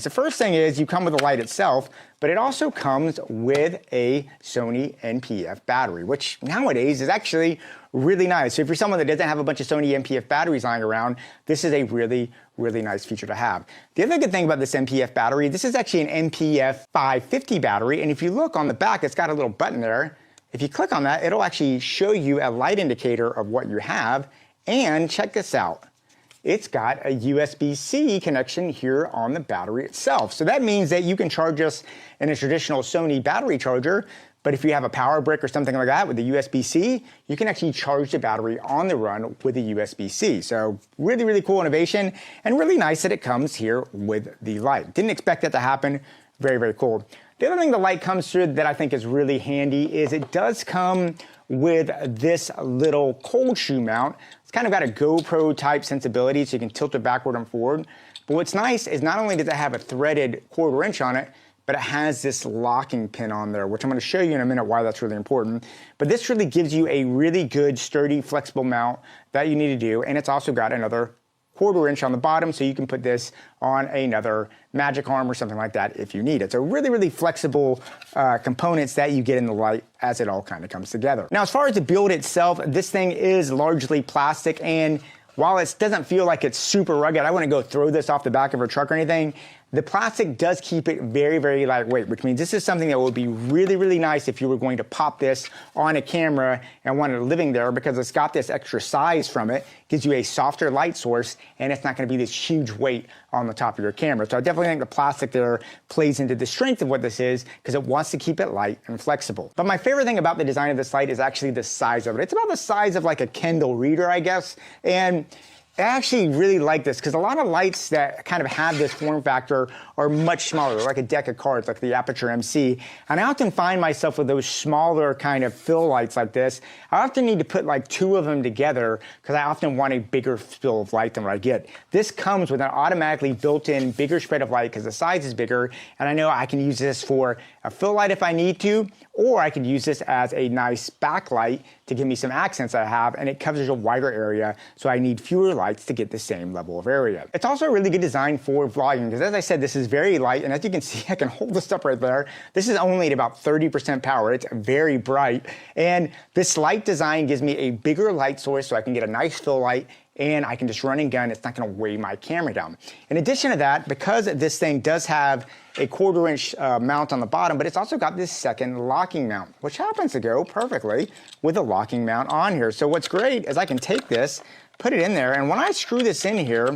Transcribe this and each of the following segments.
The first thing is you come with the light itself, but it also comes with a Sony NP-F battery, which nowadays is actually really nice. So if you're someone that doesn't have a bunch of Sony NP-F batteries lying around, this is a really nice feature to have. The other good thing about this NP-F battery, this is actually an NP-F 550 battery, and if you look on the back, it's got a little button there. If you click on that, it'll actually show you a light indicator of what you have, and check this out. It's got a USB-C connection here on the battery itself. So that means that you can charge this in a traditional Sony battery charger, but if you have a power brick or something like that with a USB-C, you can actually charge the battery on the run with a USB-C. So really cool innovation, and really nice that it comes here with the light. Didn't expect that to happen. Very cool. The other thing the light comes through that I think is really handy is it does come with this little cold shoe mount. It's kind of got a GoPro type sensibility, so you can tilt it backward and forward. But what's nice is not only does it have a threaded 1/4 inch on it, but it has this locking pin on there, which I'm going to show you in a minute why that's really important. But this really gives you a really good, sturdy, flexible mount that you need to do, and it's also got another 1/4 inch on the bottom, so you can put this on another Magic Arm or something like that if you need it. So really flexible components that you get in the light as it all kind of comes together. Now, as far as the build itself, this thing is largely plastic, and while it doesn't feel like it's super rugged, I wouldn't go throw this off the back of a truck or anything. The plastic does keep it very lightweight, which means this is something that would be really nice if you were going to pop this on a camera and wanted it living there, because it's got this extra size from it, gives you a softer light source, and it's not going to be this huge weight on the top of your camera. So I definitely think the plastic there plays into the strength of what this is, because it wants to keep it light and flexible. But my favorite thing about the design of this light is actually the size of it. It's about the size of like a Kindle reader, I guess, and I actually really like this because a lot of lights that kind of have this form factor are much smaller, like a deck of cards, like the Aperture MC. And I often find myself with those smaller kind of fill lights like this. I often need to put like 2 of them together because I often want a bigger spill of light than what I get. This comes with an automatically built-in bigger spread of light because the size is bigger, and I know I can use this for a fill light if I need to, or I could use this as a nice backlight to give me some accents I have, and it covers a wider area, so I need fewer lights to get the same level of area. It's also a really good design for vlogging, because as I said, this is very light, and as you can see, I can hold this up right there. This is only at about 30% power. It's very bright, and this light design gives me a bigger light source so I can get a nice fill light, and I can just run and gun. It's not gonna weigh my camera down. In addition to that, because this thing does have a 1/4 inch mount on the bottom, but it's also got this second locking mount, which happens to go perfectly with the locking mount on here. So what's great is I can take this, put it in there, and when I screw this in here,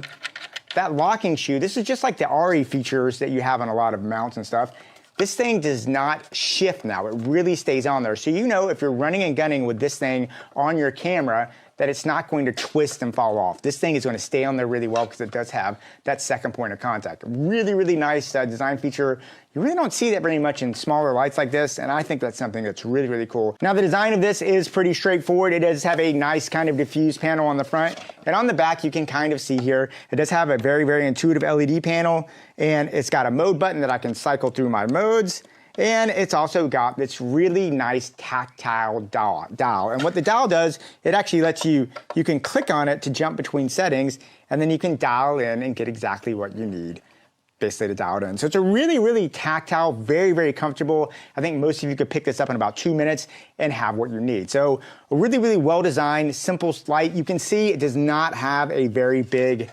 that locking shoe, this is just like the RE features that you have on a lot of mounts and stuff. This thing does not shift now. It really stays on there. So you know if you're running and gunning with this thing on your camera, that it's not going to twist and fall off. This thing is going to stay on there really well because it does have that second point of contact. Really nice design feature. You really don't see that very much in smaller lights like this, and I think that's something that's really cool. Now, the design of this is pretty straightforward. It does have a nice kind of diffuse panel on the front, and on the back you can kind of see here, it does have a very intuitive LED panel, and it's got a mode button that I can cycle through my modes. And it's also got this really nice tactile dial. And what the dial does, it actually lets you can click on it to jump between settings, and then you can dial in and get exactly what you need, basically, to dial it in. So it's a really tactile, very comfortable. I think most of you could pick this up in about 2 minutes and have what you need. So a really well designed, simple light. You can see it does not have a very big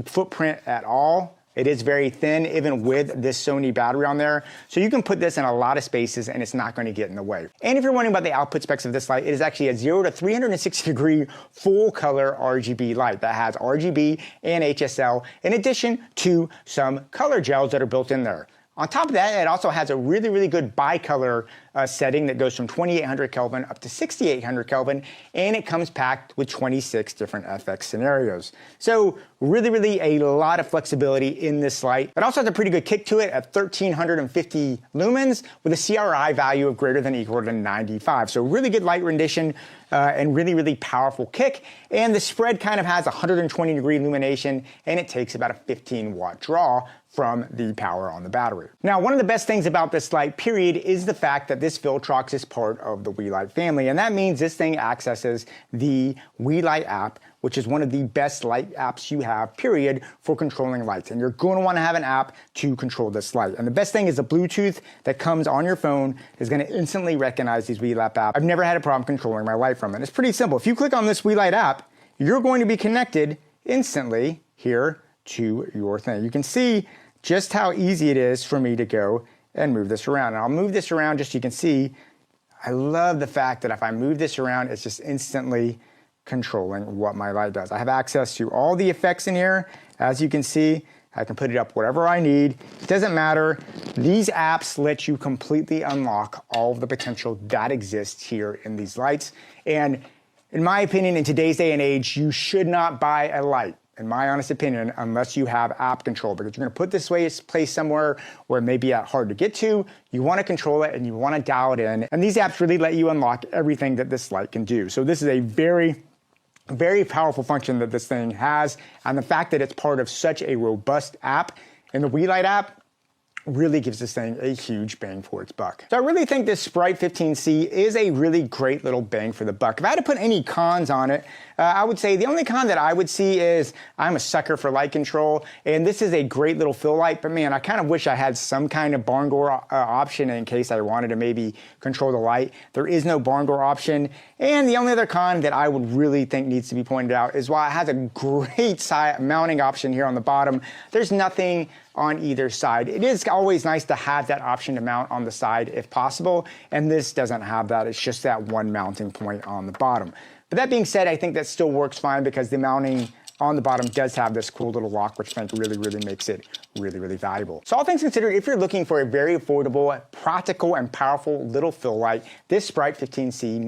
footprint at all. It is very thin, even with this Sony battery on there. So you can put this in a lot of spaces and it's not going to get in the way. And if you're wondering about the output specs of this light, it is actually a 0 to 360 degree full color RGB light that has RGB and HSL, in addition to some color gels that are built in there. On top of that, it also has a really good bicolor setting that goes from 2800 Kelvin up to 6800 Kelvin, and it comes packed with 26 different FX scenarios. So really a lot of flexibility in this light. It also has a pretty good kick to it at 1350 lumens with a CRI value of greater than or equal to 95. So really good light rendition and really powerful kick. And the spread kind of has 120 degree illumination, and it takes about a 15-watt draw from the power on the battery. Now, one of the best things about this light, period, is the fact that this VILTROX is part of the WeLight family, and that means this thing accesses the WeLight app which is one of the best light apps you have, period, for controlling lights. And you're going to want to have an app to control this light. And the best thing is the Bluetooth that comes on your phone is going to instantly recognize these WeLight apps. I've never had a problem controlling my light from it. It's pretty simple. If you click on this WeLight app, you're going to be connected instantly here to your thing. You can see just how easy it is for me to go and move this around. And I'll move this around just so you can see. I love the fact that if I move this around, it's just instantly controlling what my light does. I have access to all the effects in here. As you can see, I can put it up whatever I need. It doesn't matter. These apps let you completely unlock all of the potential that exists here in these lights. And in my opinion, in today's day and age, you should not buy a light, in my honest opinion, unless you have app control, because you're going to put this place somewhere where it may be hard to get to. You want to control it and you want to dial it in. And these apps really let you unlock everything that this light can do. So this is a very powerful function that this thing has. And the fact that it's part of such a robust app in the WeLight app really gives this thing a huge bang for its buck. So I really think this Sprite 15C is a really great little bang for the buck. If I had to put any cons on it, I would say the only con that I would see is I'm a sucker for light control, and this is a great little fill light, but man, I kind of wish I had some kind of barn door option in case I wanted to maybe control the light. There is no barn door option, and the only other con that I would really think needs to be pointed out is while it has a great mounting option here on the bottom, there's nothing on either side. It is always nice to have that option to mount on the side if possible, and this doesn't have that. It's just that one mounting point on the bottom. But that being said, I think that still works fine because the mounting on the bottom does have this cool little lock, which I think really makes it really valuable. So all things considered, if you're looking for a very affordable, practical, and powerful little fill light, this Sprite 15C